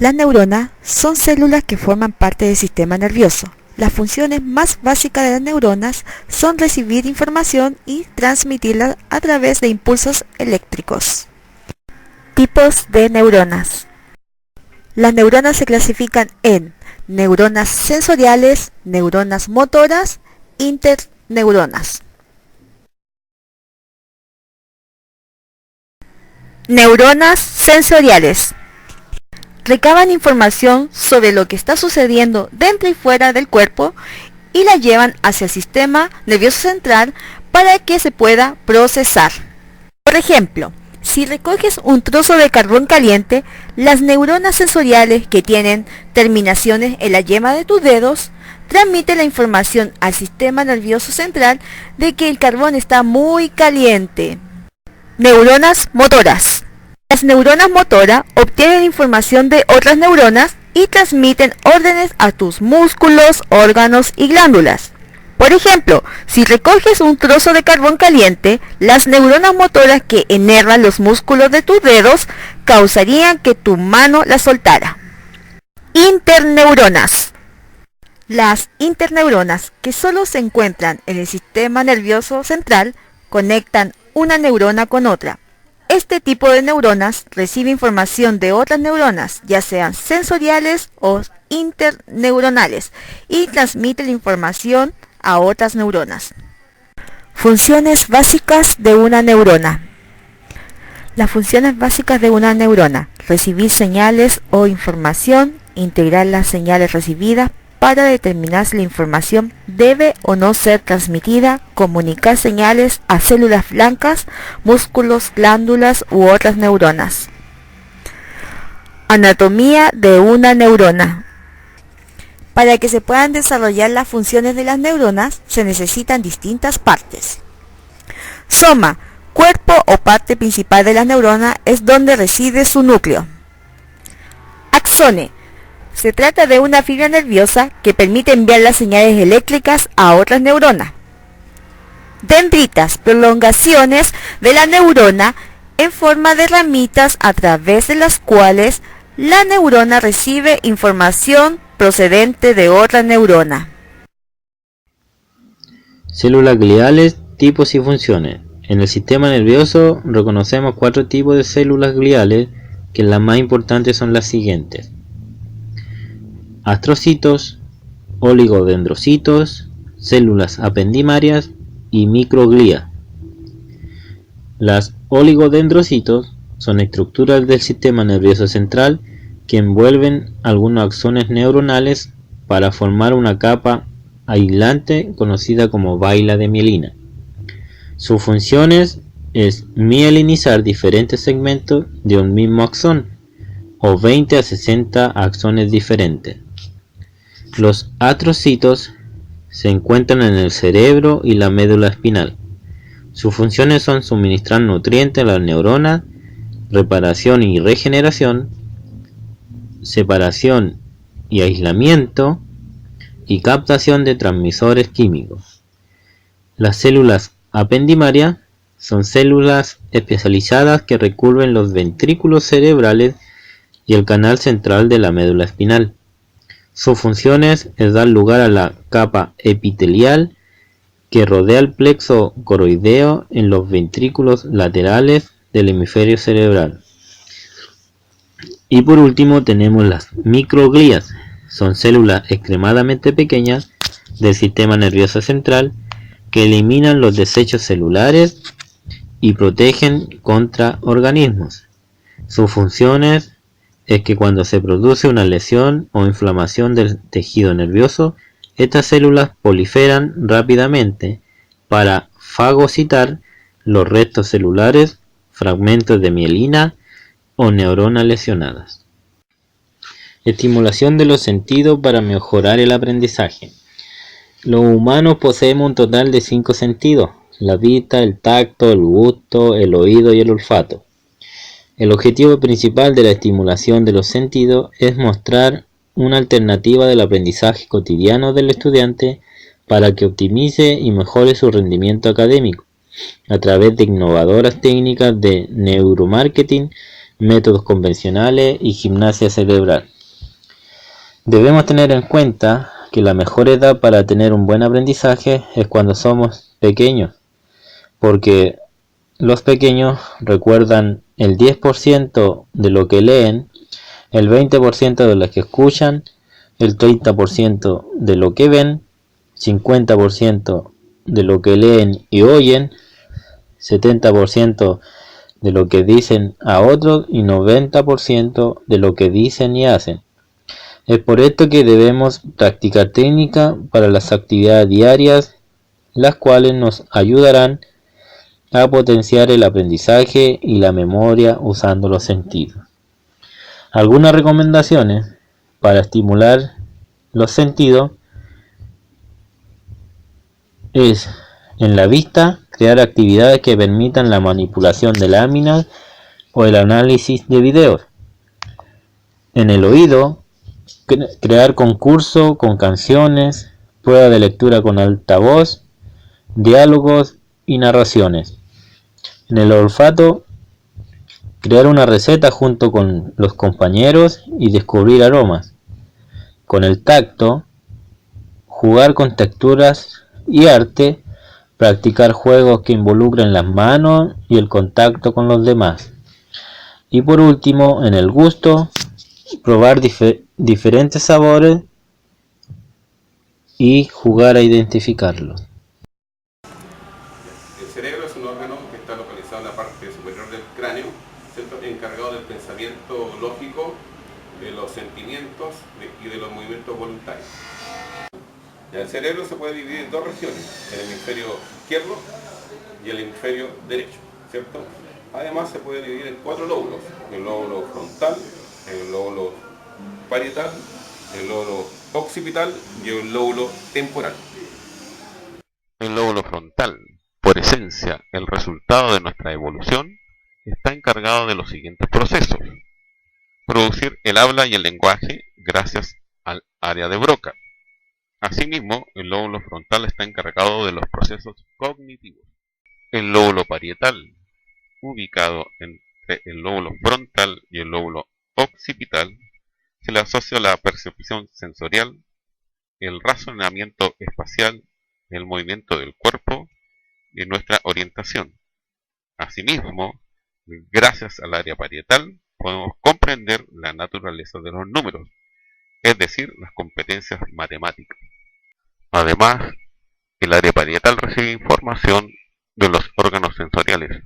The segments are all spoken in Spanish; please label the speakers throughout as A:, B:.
A: Las neuronas son células que forman parte del sistema nervioso. Las funciones más básicas de las neuronas son recibir información y transmitirla a través de impulsos eléctricos. Tipos de neuronas. Las neuronas se clasifican en neuronas sensoriales, neuronas motoras, interneuronas. Neuronas sensoriales. Recaban información sobre lo que está sucediendo dentro y fuera del cuerpo y la llevan hacia el sistema nervioso central para que se pueda procesar. Por ejemplo, si recoges un trozo de carbón caliente, las neuronas sensoriales que tienen terminaciones en la yema de tus dedos transmiten la información al sistema nervioso central de que el carbón está muy caliente. Neuronas motoras. Las neuronas motoras obtienen información de otras neuronas y transmiten órdenes a tus músculos, órganos y glándulas. Por ejemplo, si recoges un trozo de carbón caliente, las neuronas motoras que inervan los músculos de tus dedos causarían que tu mano la soltara. Interneuronas. Las interneuronas, que solo se encuentran en el sistema nervioso central, conectan una neurona con otra. Este tipo de neuronas recibe información de otras neuronas, ya sean sensoriales o interneuronales, y transmite la información a otras neuronas. Funciones básicas de una neurona. Las funciones básicas de una neurona: recibir señales o información, integrar las señales recibidas para determinar si la información debe o no ser transmitida, comunicar señales a células blancas, músculos, glándulas u otras neuronas. Anatomía de una neurona. Para que se puedan desarrollar las funciones de las neuronas, se necesitan distintas partes. Soma, cuerpo o parte principal de la neurona, es donde reside su núcleo. Axone. Se trata de una fibra nerviosa que permite enviar las señales eléctricas a otras neuronas. Dendritas, prolongaciones de la neurona en forma de ramitas a través de las cuales la neurona recibe información procedente de otra neurona.
B: Células gliales, tipos y funciones. En el sistema nervioso reconocemos 4 tipos de células gliales, que las más importantes son las siguientes: astrocitos, oligodendrocitos, células apendimarias y microglía. Las oligodendrocitos son estructuras del sistema nervioso central que envuelven algunos axones neuronales para formar una capa aislante conocida como vaina de mielina. Sus funciones es mielinizar diferentes segmentos de un mismo axón, o 20 a 60 axones diferentes. Los astrocitos se encuentran en el cerebro y la médula espinal. Sus funciones son suministrar nutrientes a las neuronas, reparación y regeneración, separación y aislamiento, y captación de transmisores químicos. Las células apendimarias son células especializadas que recubren los ventrículos cerebrales y el canal central de la médula espinal. Sus funciones es dar lugar a la capa epitelial que rodea el plexo coroideo en los ventrículos laterales del hemisferio cerebral. Y por último tenemos las microglías. Son células extremadamente pequeñas del sistema nervioso central que eliminan los desechos celulares y protegen contra organismos. Sus funciones es que cuando se produce una lesión o inflamación del tejido nervioso, estas células proliferan rápidamente para fagocitar los restos celulares, fragmentos de mielina o neuronas lesionadas. Estimulación de los sentidos para mejorar el aprendizaje. Los humanos poseemos un total de 5 sentidos: la vista, el tacto, el gusto, el oído y el olfato. El objetivo principal de la estimulación de los sentidos es mostrar una alternativa del aprendizaje cotidiano del estudiante para que optimice y mejore su rendimiento académico. A través de innovadoras técnicas de neuromarketing, métodos convencionales y gimnasia cerebral. Debemos tener en cuenta que la mejor edad para tener un buen aprendizaje es cuando somos pequeños, porque los pequeños recuerdan el 10% de lo que leen, el 20% de lo que escuchan, el 30% de lo que ven, 50% de lo que leen y oyen, 70% de lo que dicen a otros y 90% de lo que dicen y hacen. Es por esto que debemos practicar técnicas para las actividades diarias, las cuales nos ayudarán a potenciar el aprendizaje y la memoria usando los sentidos. Algunas recomendaciones para estimular los sentidos es: en la vista, crear actividades que permitan la manipulación de láminas o el análisis de videos. En el oído, crear concursos con canciones, pruebas de lectura con altavoz, diálogos y narraciones. En el olfato, crear una receta junto con los compañeros y descubrir aromas. Con el tacto, jugar con texturas y arte, practicar juegos que involucren las manos y el contacto con los demás. Y por último, en el gusto, probar diferentes sabores y jugar a identificarlos.
C: El cerebro es un órgano que está localizado en la parte superior del cráneo, ¿cierto?, encargado del pensamiento lógico, de los sentimientos y de los movimientos voluntarios. El cerebro se puede dividir en dos regiones, el hemisferio izquierdo y el hemisferio derecho, ¿cierto? Además se puede dividir en 4 lóbulos: el lóbulo frontal, el lóbulo parietal, el lóbulo occipital y el lóbulo temporal.
D: El lóbulo frontal, por esencia el resultado de nuestra evolución, está encargado de los siguientes procesos: producir el habla y el lenguaje gracias al área de Broca. Asimismo, el lóbulo frontal está encargado de los procesos cognitivos. El lóbulo parietal, ubicado entre el lóbulo frontal y el lóbulo occipital, se le asocia la percepción sensorial, el razonamiento espacial, el movimiento del cuerpo y nuestra orientación. Asimismo, gracias al área parietal, podemos comprender la naturaleza de los números, es decir, las competencias matemáticas. Además, el área parietal recibe información de los órganos sensoriales,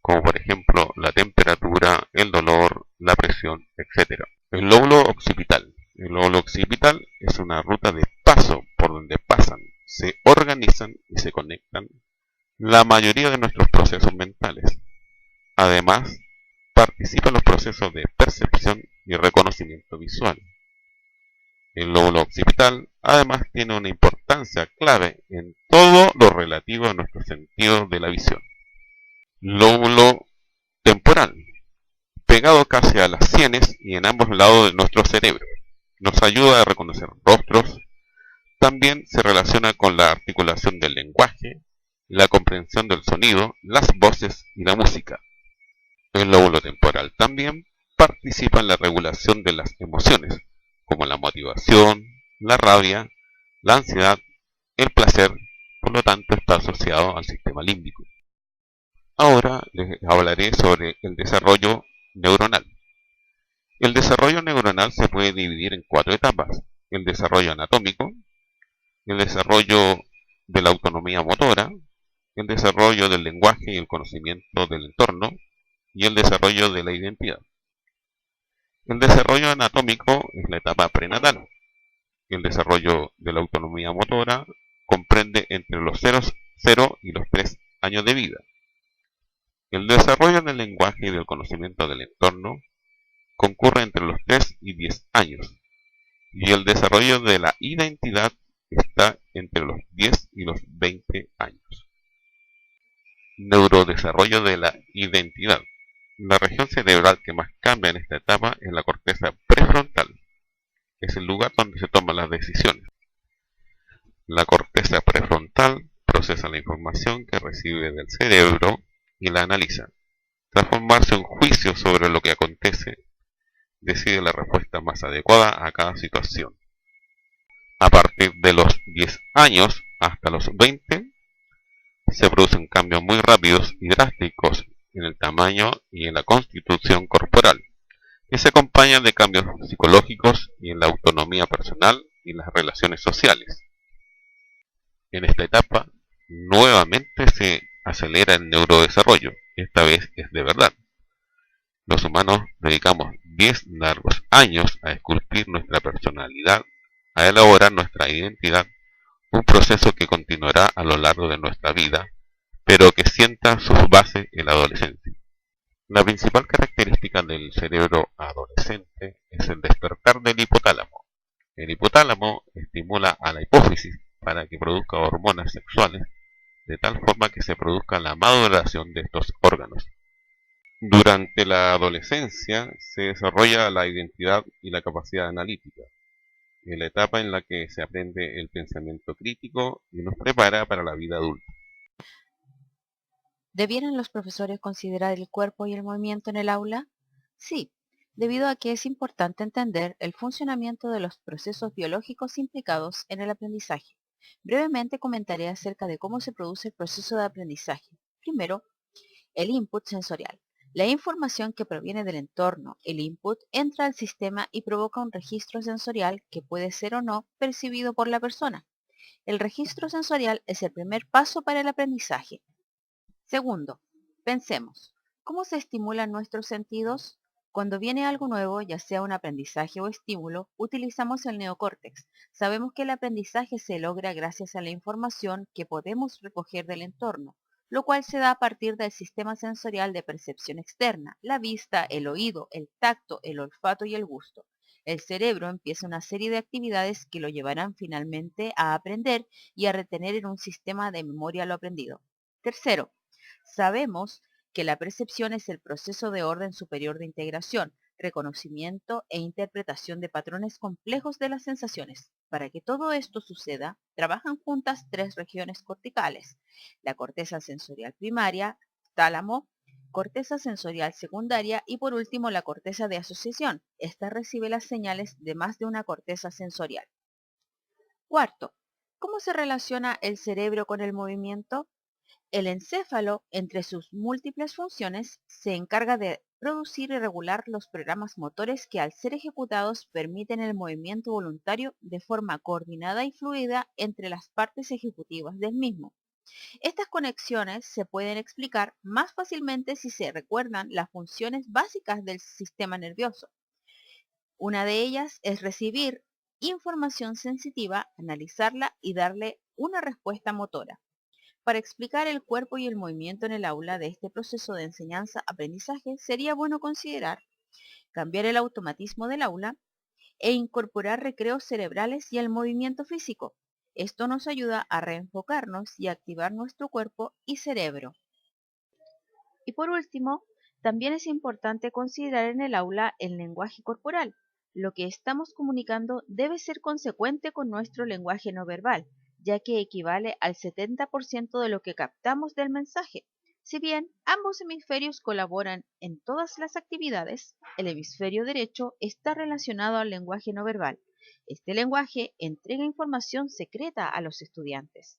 D: como por ejemplo la temperatura, el dolor, la presión, etc. El lóbulo occipital. El lóbulo occipital es una ruta de paso por donde pasan, se organizan y se conectan la mayoría de nuestros procesos mentales. Además, participa en los procesos de percepción y reconocimiento visual. El lóbulo occipital además tiene una importancia clave en todo lo relativo a nuestros sentidos de la visión. Lóbulo temporal, pegado casi a las sienes y en ambos lados de nuestro cerebro, nos ayuda a reconocer rostros. También se relaciona con la articulación del lenguaje, la comprensión del sonido, las voces y la música. El lóbulo temporal también participa en la regulación de las emociones, como la motivación, la rabia, la ansiedad, el placer, por lo tanto está asociado al sistema límbico. Ahora les hablaré sobre el desarrollo neuronal. El desarrollo neuronal se puede dividir en 4 etapas: el desarrollo anatómico, el desarrollo de la autonomía motora, el desarrollo del lenguaje y el conocimiento del entorno, y el desarrollo de la identidad. El desarrollo anatómico es la etapa prenatal. El desarrollo de la autonomía motora comprende entre los 0 y los 3 años de vida. El desarrollo del lenguaje y del conocimiento del entorno concurre entre los 3 y 10 años. Y el desarrollo de la identidad está entre los 10 y los 20 años. Neurodesarrollo de la identidad. La región cerebral que más cambia en esta etapa es la corteza prefrontal. Es el lugar donde se toman las decisiones. La corteza prefrontal procesa la información que recibe del cerebro y la analiza. Tras formarse un juicio sobre lo que acontece, decide la respuesta más adecuada a cada situación. A partir de los 10 años hasta los 20, se producen cambios muy rápidos y drásticos en el tamaño y en la constitución corporal, que se acompañan de cambios psicológicos y en la autonomía personal y las relaciones sociales. En esta etapa, nuevamente se acelera el neurodesarrollo, esta vez es de verdad. Los humanos dedicamos 10 largos años a esculpir nuestra personalidad, a elaborar nuestra identidad, un proceso que continuará a lo largo de nuestra vida, pero que sienta sus bases en la adolescencia. La principal característica del cerebro adolescente es el despertar del hipotálamo. El hipotálamo estimula a la hipófisis para que produzca hormonas sexuales, de tal forma que se produzca la maduración de estos órganos. Durante la adolescencia se desarrolla la identidad y la capacidad analítica, en la etapa en la que se aprende el pensamiento crítico y nos prepara para la vida adulta.
A: ¿Debieran los profesores considerar el cuerpo y el movimiento en el aula? Sí, debido a que es importante entender el funcionamiento de los procesos biológicos implicados en el aprendizaje. Brevemente comentaré acerca de cómo se produce el proceso de aprendizaje. Primero, el input sensorial. La información que proviene del entorno, el input, entra al sistema y provoca un registro sensorial que puede ser o no percibido por la persona. El registro sensorial es el primer paso para el aprendizaje. Segundo, pensemos, ¿cómo se estimulan nuestros sentidos? Cuando viene algo nuevo, ya sea un aprendizaje o estímulo, utilizamos el neocórtex. Sabemos que el aprendizaje se logra gracias a la información que podemos recoger del entorno, lo cual se da a partir del sistema sensorial de percepción externa, la vista, el oído, el tacto, el olfato y el gusto. El cerebro empieza una serie de actividades que lo llevarán finalmente a aprender y a retener en un sistema de memoria lo aprendido. Tercero, sabemos que la percepción es el proceso de orden superior de integración, reconocimiento e interpretación de patrones complejos de las sensaciones. Para que todo esto suceda, trabajan juntas tres regiones corticales: la corteza sensorial primaria, tálamo, corteza sensorial secundaria y por último la corteza de asociación. Esta recibe las señales de más de una corteza sensorial. Cuarto, ¿cómo se relaciona el cerebro con el movimiento? El encéfalo, entre sus múltiples funciones, se encarga de producir y regular los programas motores que al ser ejecutados permiten el movimiento voluntario de forma coordinada y fluida entre las partes ejecutivas del mismo. Estas conexiones se pueden explicar más fácilmente si se recuerdan las funciones básicas del sistema nervioso. Una de ellas es recibir información sensitiva, analizarla y darle una respuesta motora. Para explicar el cuerpo y el movimiento en el aula de este proceso de enseñanza-aprendizaje, sería bueno considerar cambiar el automatismo del aula e incorporar recreos cerebrales y el movimiento físico. Esto nos ayuda a reenfocarnos y activar nuestro cuerpo y cerebro. Y por último, también es importante considerar en el aula el lenguaje corporal. Lo que estamos comunicando debe ser consecuente con nuestro lenguaje no verbal, ya que equivale al 70% de lo que captamos del mensaje. Si bien ambos hemisferios colaboran en todas las actividades, el hemisferio derecho está relacionado al lenguaje no verbal. Este lenguaje entrega información secreta a los estudiantes.